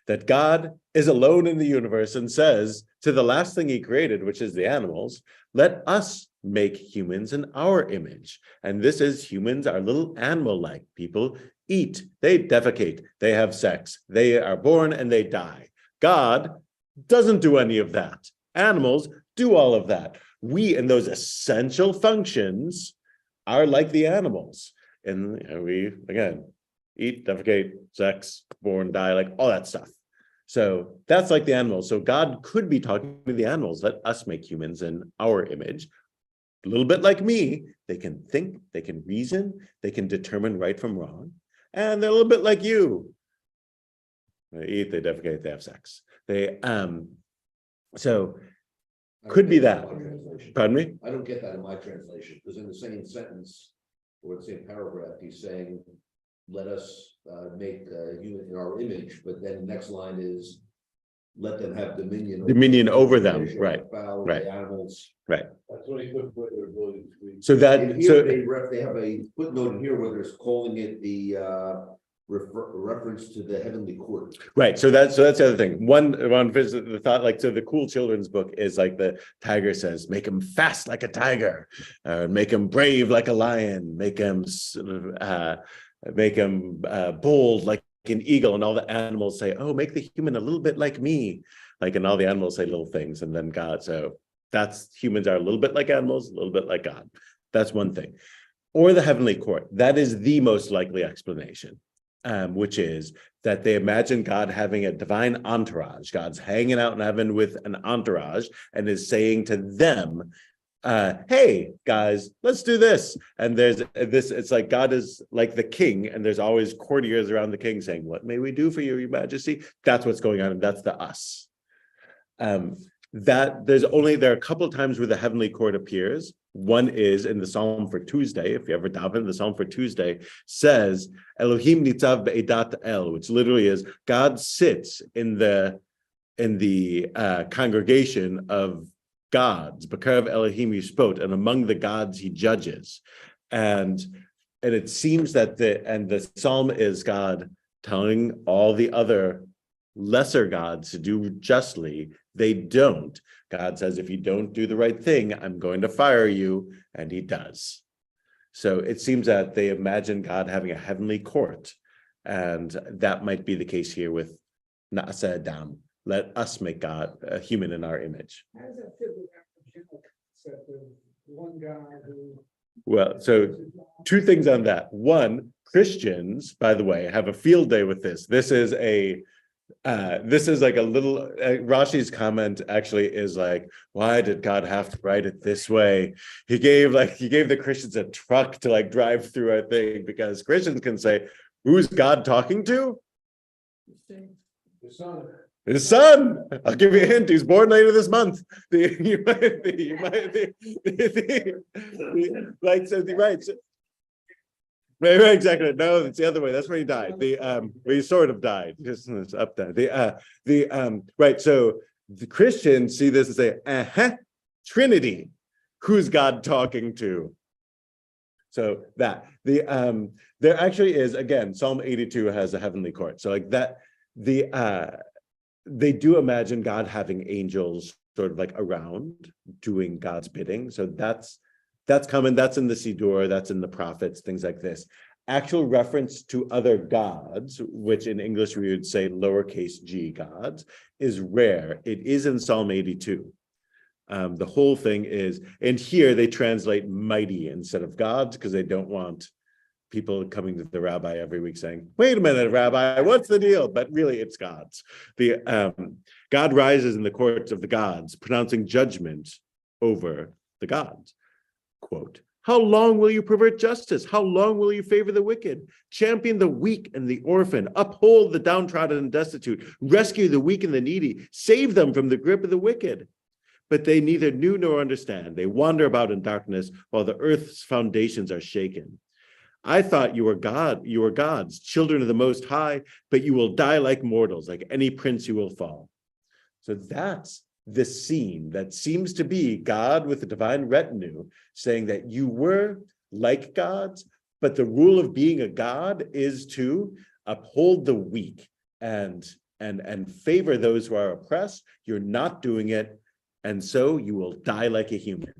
that God is alone in the universe and says to the last thing he created, which is the animals, let us make humans in our image. And this is humans are little animal-like people. Eat, they defecate, they have sex, they are born and they die. God doesn't do any of that. Animals do all of that. We, in those essential functions, are like the animals. And we, again, eat, defecate, sex, born, die, like all that stuff. So that's like the animals. So God could be talking to the animals. Let us make humans in our image. A little bit like me, they can think, they can reason, they can determine right from wrong. And they're a little bit like you. They eat, they defecate, they have sex. So could be that. Pardon me? I don't get that in my translation, because in the same sentence or the same paragraph, he's saying, let us make a human in our image, but then the next line is, let them have dominion over them, right, fowl, right. the animals. Right. That's what he put with their ability to speak. So that, And so here they have a footnote in here where they're calling it the reference to the heavenly court. right. So that's the other thing. One the thought, like, so the cool children's book is like the tiger says, make him fast like a tiger, make him brave like a lion, make him bold like an eagle, and all the animals say, oh, make the human a little bit like me, like, and all the animals say little things, and then God. So that's, humans are a little bit like animals, a little bit like God. That's one thing. Or the heavenly court. That is the most likely explanation, which is that they imagine God having a divine entourage. God's hanging out in heaven with an entourage and is saying to them, hey guys, let's do this. And there's this, it's like God is like the king, and there's always courtiers around the king saying, what may we do for you, your majesty? That's what's going on, and that's the us. That there are a couple of times where the heavenly court appears. One is in the Psalm for Tuesday. If you ever daven, the Psalm for Tuesday says Elohim nitzav be'edat el, which literally is God sits in the congregation of gods, B'karav Elohim Yishpot, and among the gods he judges. And it seems that the Psalm is God telling all the other lesser gods to do justly. They don't. God says, if you don't do the right thing, I'm going to fire you, and he does. So it seems that they imagine God having a heavenly court, and that might be the case here with Na'asa Adam. Let us make God a human in our image. How does that fit with our general concept of one God who? Well, so two things on that. One, Christians, by the way, have a field day with this. This is like a little, Rashi's comment actually is like, why did God have to write it this way? He gave the Christians a truck to like drive through our thing, because Christians can say, who's God talking to? The son. His son. I'll give you a hint. He's born later this month. Right, exactly. No, it's the other way. That's where he died. Well, he sort of died. Just it's up there. Right. So the Christians see this and say, Trinity. Who's God talking to? So that there actually is, again, Psalm 82 has a heavenly court. So like that, they do imagine God having angels sort of like around doing God's bidding. So that's common. That's in the Siddur, that's in the prophets, things like this. Actual reference to other gods, which in English we would say lowercase g gods, is rare. It is in Psalm 82. The whole thing is, and here they translate mighty instead of gods because they don't want people coming to the rabbi every week saying, wait a minute, rabbi, what's the deal? But really it's God's. God rises in the courts of the gods, pronouncing judgment over the gods. Quote, how long will you pervert justice? How long will you favor the wicked? Champion the weak and the orphan, uphold the downtrodden and destitute, rescue the weak and the needy, save them from the grip of the wicked. But they neither knew nor understand. They wander about in darkness while the earth's foundations are shaken. I thought you were gods, children of the Most High, but you will die like mortals, like any prince you will fall. So that's the scene that seems to be God with the divine retinue saying that you were like gods, but the rule of being a god is to uphold the weak and favor those who are oppressed. You're not doing it, and so you will die like a human.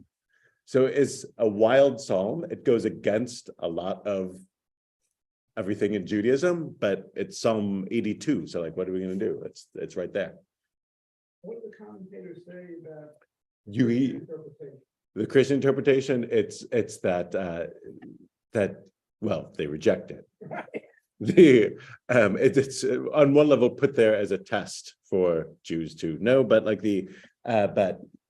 So it's a wild psalm. It goes against a lot of everything in Judaism, but it's Psalm 82. So like, what are we going to do? It's right there. What do the commentators say about interpretation? The Christian interpretation, it's that well, they reject it. It's on one level put there as a test for Jews to know, but like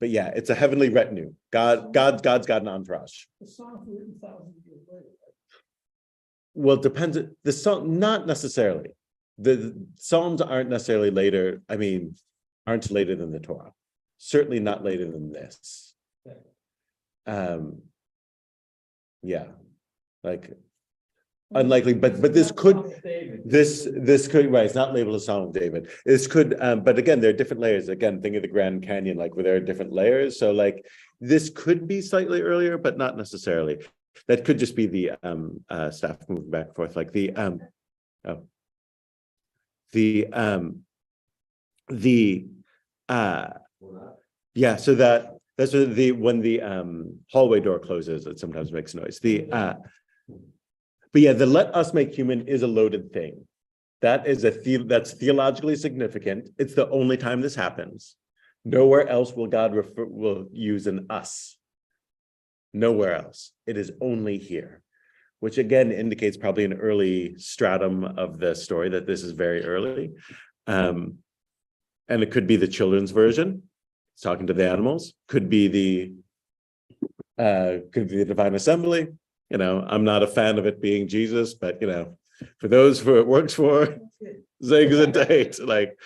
but yeah, it's a heavenly retinue. God's got an entourage. the songs were written thousands of years later? Well, it depends. The song, not necessarily. The Psalms aren't necessarily later. I mean, aren't later than the Torah. Certainly not later than this. Yeah, like unlikely, but this could this could, right, it's not labeled a Song of David. This could, but again, there are different layers. Again, think of the Grand Canyon, like where there are different layers. So like this could be slightly earlier, but not necessarily. That could just be the staff moving back and forth, like yeah, so that's when the hallway door closes, it sometimes makes noise. But yeah, the let us make human is a loaded thing. That is that's theologically significant. It's the only time this happens. Nowhere else will God will use an us. Nowhere else. It is only here, which again indicates probably an early stratum of the story, that this is very early. And it could be the children's version. It's talking to the animals. Could be the Divine Assembly. You know, I'm not a fan of it being Jesus, but you know, for those who it works for, zigs and dates, like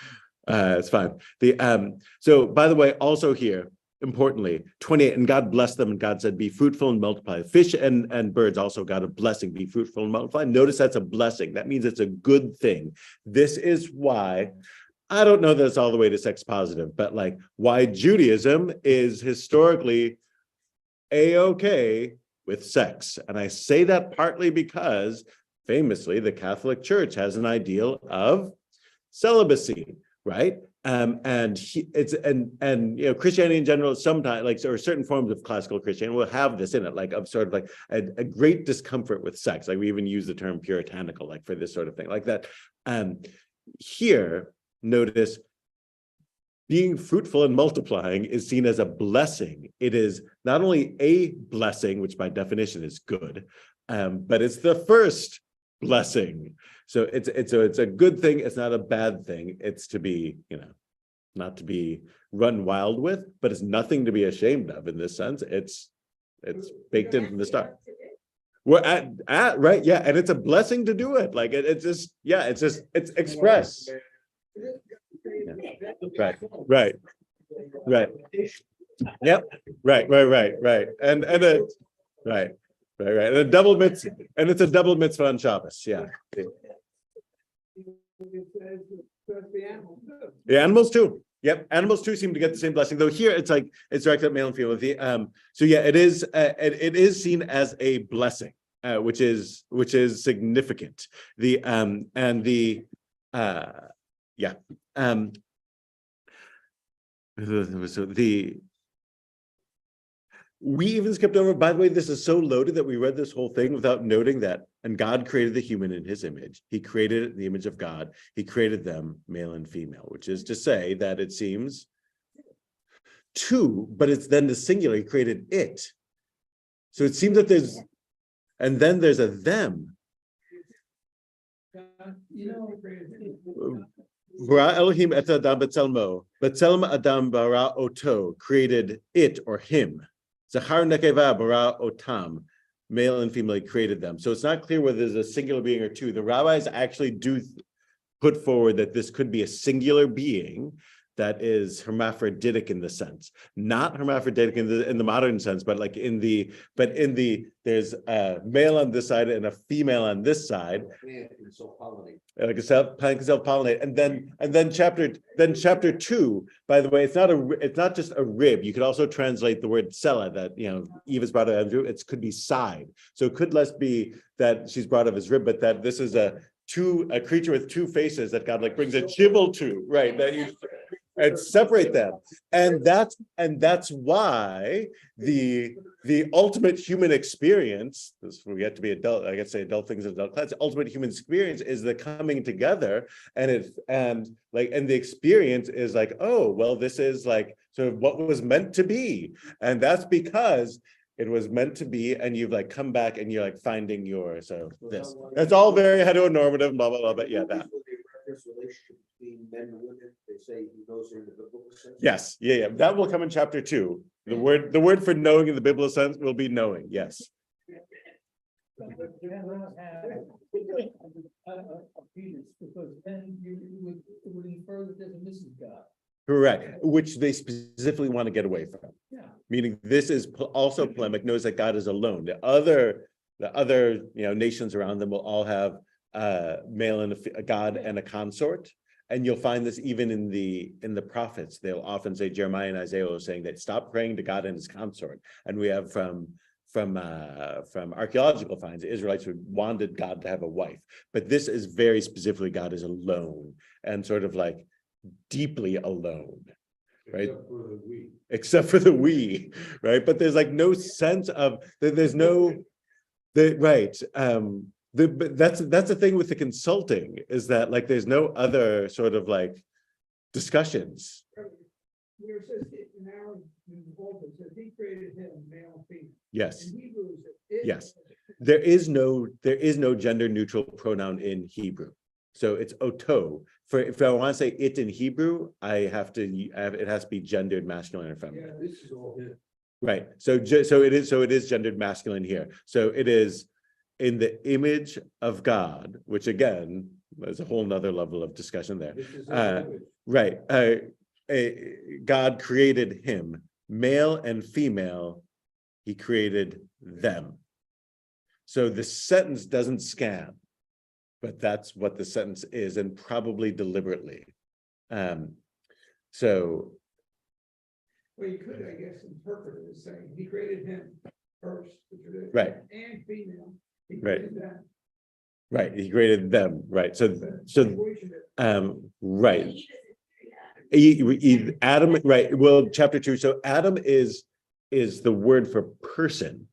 it's fine. So by the way, also here, importantly, 28, and God blessed them, and God said, be fruitful and multiply. Fish and birds also got a blessing, be fruitful and multiply. Notice that's a blessing. That means it's a good thing. This is why, I don't know that it's all the way to sex positive, but like why Judaism is historically a-okay with sex. And I say that partly because famously the Catholic Church has an ideal of celibacy, right? And you know, Christianity in general, sometimes like, or certain forms of classical Christianity will have this in it, like of sort of like a great discomfort with sex. Like we even use the term puritanical, like for this sort of thing, like that. Here, notice being fruitful and multiplying is seen as a blessing. It is not only a blessing, which by definition is good, but it's the first blessing. So it's a good thing. It's not a bad thing. It's to be, you know, not to be run wild with, but it's nothing to be ashamed of in this sense. It's baked in from the start. We're at right, yeah, and it's a blessing to do it. Like it's express. Yeah. Right. Yep. Right. And a double mitzvah, and it's a double mitzvah on Shabbos. Yeah. The animals too. Yep, animals too seem to get the same blessing. Though here it's like it's directed at male and female. So yeah, it is seen as a blessing, which is significant. We even skipped over, by the way, this is so loaded that we read this whole thing without noting that, and God created the human in his image. He created the image of God. He created them male and female, which is to say that it seems two, but it's then the singular, he created it. So it seems that and then there's a them. You know. Bara Elohim et Adam b'tzelmo, b'tzelem Adam bara oto, created it or him. Zachar nekeva bara otam, male and female, he created them. So it's not clear whether there's a singular being or two. The rabbis actually do put forward that this could be a singular being that is hermaphroditic in the sense, not hermaphroditic in the modern sense, but like there's a male on this side and a female on this side. Plant can self-pollinate. Like plant can self-pollinate, and then chapter 2. By the way, it's not just a rib. You could also translate the word sella that Eve is brought of Andrew. It could be side, so it could less be that she's brought of his rib, but that this is a creature with two faces that God like brings a jibble to, right? That you and separate them, and that's why the ultimate human experience, we get to be adult, I guess say adult things in adult class, the ultimate human experience is the coming together, and the experience is like, oh well, this is like sort of what was meant to be, and that's because it was meant to be, and you've like come back and you're like finding this. That's all very heteronormative, blah blah blah. But yeah, that. This relationship between men and women, they say he knows her in the biblical sense. Yes, yeah. That will come in chapter 2. The word for knowing in the biblical sense will be knowing. Yes. A penis, because then it would infer that there's a Mrs. God. Correct, which they specifically want to get away from. Yeah. Meaning this is also polemic, knows that God is alone. The other nations around them will all have male and a God and a consort. And you'll find this even in the prophets. They'll often say, Jeremiah and Isaiah are saying that stop praying to God and his consort. And we have from archaeological finds, the Israelites who wanted God to have a wife. But this is very specifically God is alone and sort of like deeply alone, right? Except for the we, right? But there's like no sense of there's no right. But that's the thing with the consulting, is that like there's no other sort of like discussions. Where it says in our it says he created him male and female. Yes. In Hebrew, it Yes. There is no gender neutral pronoun in Hebrew. So it's oto. If I want to say it in Hebrew, it has to be gendered masculine or feminine. Yeah, this is all him. Right. So it is gendered masculine here. So it is in the image of God, which again, there's a whole nother level of discussion there. This is his image. Right. God created him, male and female, he created them. So the sentence doesn't scan, but that's what the sentence is, and probably deliberately. So. Well, you could, I guess, interpret it as saying he created him first, right, and female. He right. created them. Right. He created them. Right. So right. Adam, right. Well, chapter 2. So Adam is the word for person.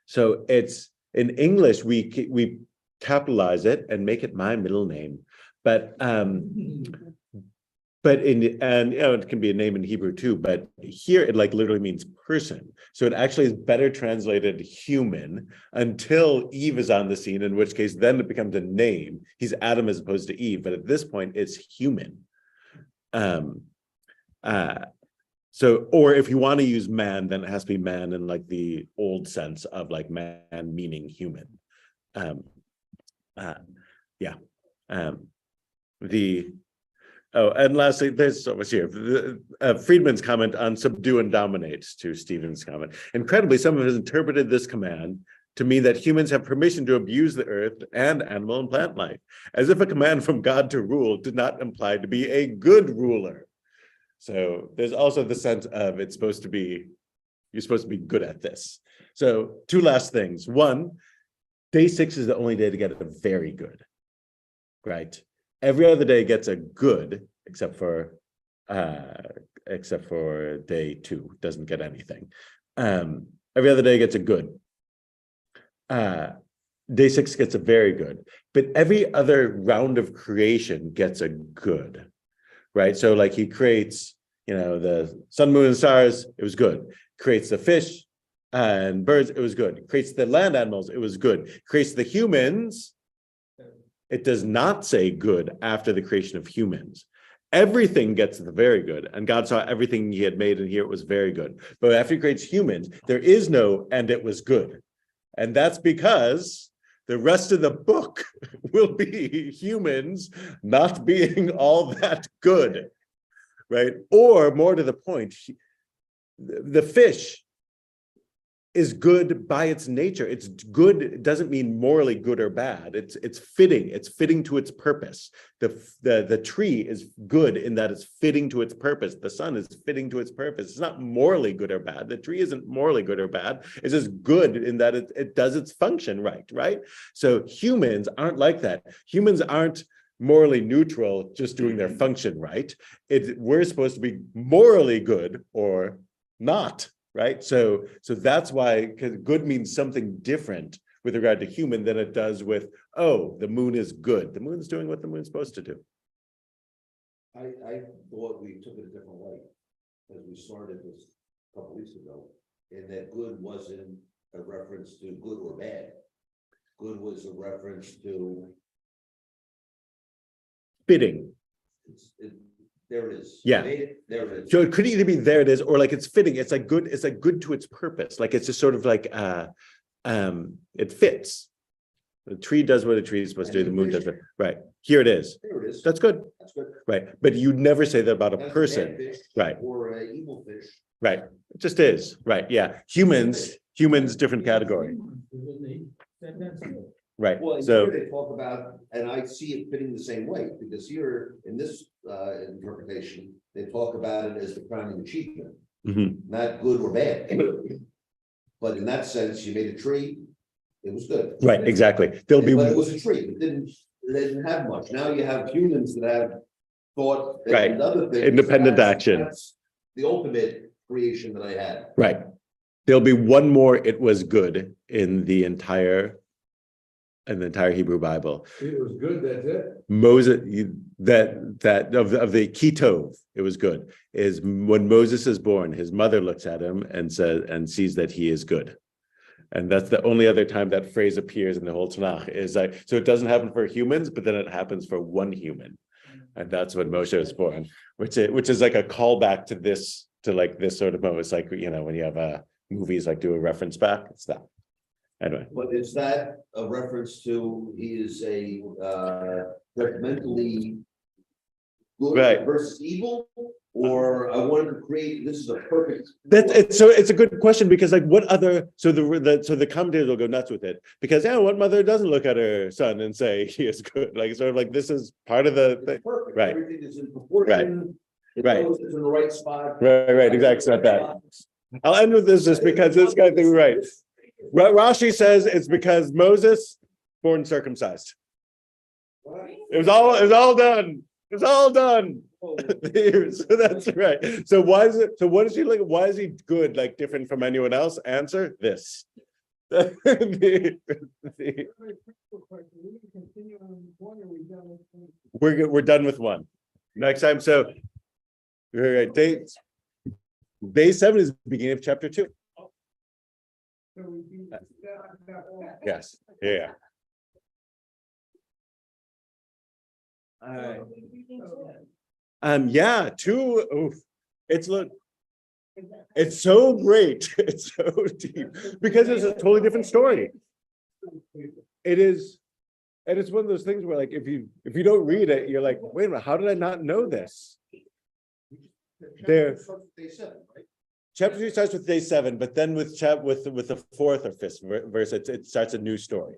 So it's in English, we capitalize it and make it my middle name. But it can be a name in Hebrew too, but here it like literally means person. So it actually is better translated human until Eve is on the scene, in which case then it becomes a name. He's Adam as opposed to Eve, but at this point it's human. So, or if you want to use man, then it has to be man in like the old sense of like man meaning human. And lastly, there's so much here. Friedman's comment on subdue and dominate to Stephen's comment. Incredibly, someone has interpreted this command to mean that humans have permission to abuse the earth and animal and plant life, as if a command from God to rule did not imply to be a good ruler. So there's also the sense of you're supposed to be good at this. So 2 last things. 1, day 6 is the only day to get a very good, right? Every other day gets a good, except for day 2, doesn't get anything. Every other day gets a good. Day 6 gets a very good, but every other round of creation gets a good, right? So like he creates, the sun, moon, and stars, it was good. Creates the fish and birds, it was good. Creates the land animals, it was good. Creates the humans, It does not say good after the creation of humans. Everything gets to the very good, and God saw everything he had made, and here it was very good. But after he creates humans, there is no, and it was good. And that's because the rest of the book will be humans not being all that good, right? Or more to the point, the fish is good by its nature. It's good. It doesn't mean morally good or bad. It's fitting. It's fitting to its purpose. The tree is good in that it's fitting to its purpose. The sun is fitting to its purpose. It's not morally good or bad. The tree isn't morally good or bad. It's just good in that it does its function right? So humans aren't like that. Humans aren't morally neutral, just doing their function right. We're supposed to be morally good or not. Right. So that's why, because good means something different with regard to human than it does with, oh, the moon is good. The moon's doing what the moon's supposed to do. I thought we took it a different way, as we started this a couple weeks ago, and that good wasn't a reference to good or bad. Good was a reference to, Fitting. there it is. Yeah. There it is. So it could either be there it is, or like it's fitting. It's like good to its purpose. Like it's just sort of like it fits. The tree does what a tree is supposed to do, the moon does what, right. Here it is. There it is. That's good. That's good. Right. But you'd never say that about a That's person. bad fish Right. Or an evil fish. Right. It just is. Right. Yeah. Humans, different category. Right. Well, So here they talk about, and I see it fitting the same way, because here in this interpretation, they talk about it as the crowning achievement, mhm. not good or bad. But in that sense, you made a tree, it was good. Right, exactly. There'll be But it was a tree, they didn't have much. Now you have humans that have thought. Right. And other things. Independent action. That's the ultimate creation that I had. right. There'll be one more it was good in the entire Hebrew Bible. It was good, that's it. Moses, that of the Kitov, it was good, is when Moses is born, his mother looks at him and sees that he is good. And that's the only other time that phrase appears in the whole Tanakh. Is like, so it doesn't happen for humans, but then it happens for one human. And that's when Moshe was born, which is like a callback to this sort of moment. It's like, when you have movies like do a reference back, it's that. Anyway. But is that a reference to he is a mentally good Right. versus evil? Or I wanted to create, this is a perfect. It's a good question, because like what other, so the commentators will go nuts with it, because what mother doesn't look at her son and say he is good, like sort of like this is part of the thing. Perfect. Right. Everything is in proportion. It Right. knows it's in the right spot. Right, exactly, it's not that. I'll end with this just because this guy thinks right. Rashi says it's because Moses born circumcised. It was all done. It was all done. So that's right. So why is it? So what is he like? Why is he good? Like different from anyone else? Answer this. We're done with one. Next time. So day 7 is the beginning of chapter 2. Yes. Yeah. All right. Yeah, 2. Oof. It's so great. It's so deep because it's a totally different story. It is, and it's one of those things where, like, if you don't read it, you're like, wait a minute, how did I not know this? There. Chapter 3 starts with day 7, but then with the 4th or 5th verse, it starts a new story.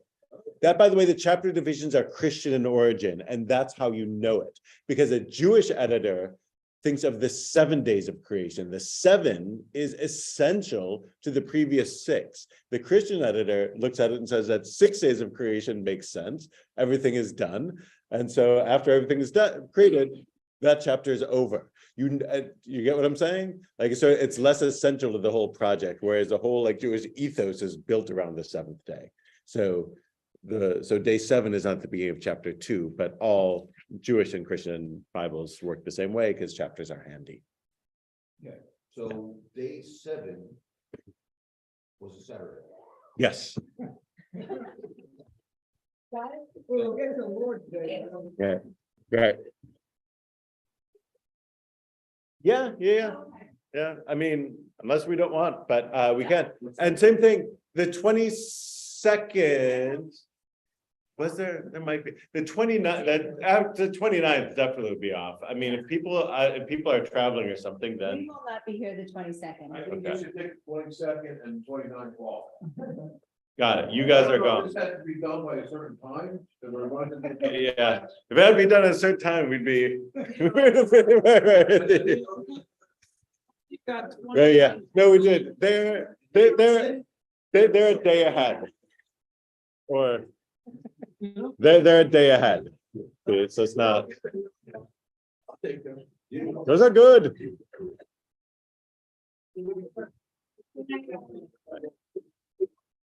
That, by the way, the chapter divisions are Christian in origin, and that's how you know it. Because a Jewish editor thinks of the 7 days of creation. The 7 is essential to the previous 6. The Christian editor looks at it and says that 6 days of creation makes sense. Everything is done. And so after everything is done, created, that chapter is over. You get what I'm saying? Like, so it's less essential to the whole project, whereas the whole like Jewish ethos is built around the 7th day. So day 7 is not the beginning of chapter 2, but all Jewish and Christian Bibles work the same way because chapters are handy. Yeah. So day 7 was a Saturday. Yes. We'll get some more today. Yeah, right. Yeah, I mean, unless we don't want, but we can, and same thing, the 22nd. Was there might be, the 29th, that, after 29th definitely would be off, I mean, if people are traveling or something, We then. will not be here the 22nd. I think you should take 22nd and 29th off. Got it, you guys are gone. This has to be done by a certain time, and we're going to. Yeah, if it had to be done at a certain time, we'd be. You got Right, yeah, no, we did, they're a day ahead. Or they're a day ahead, so it's not, I'll take them. those are good. See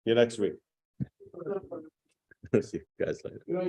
you next week. See you guys later.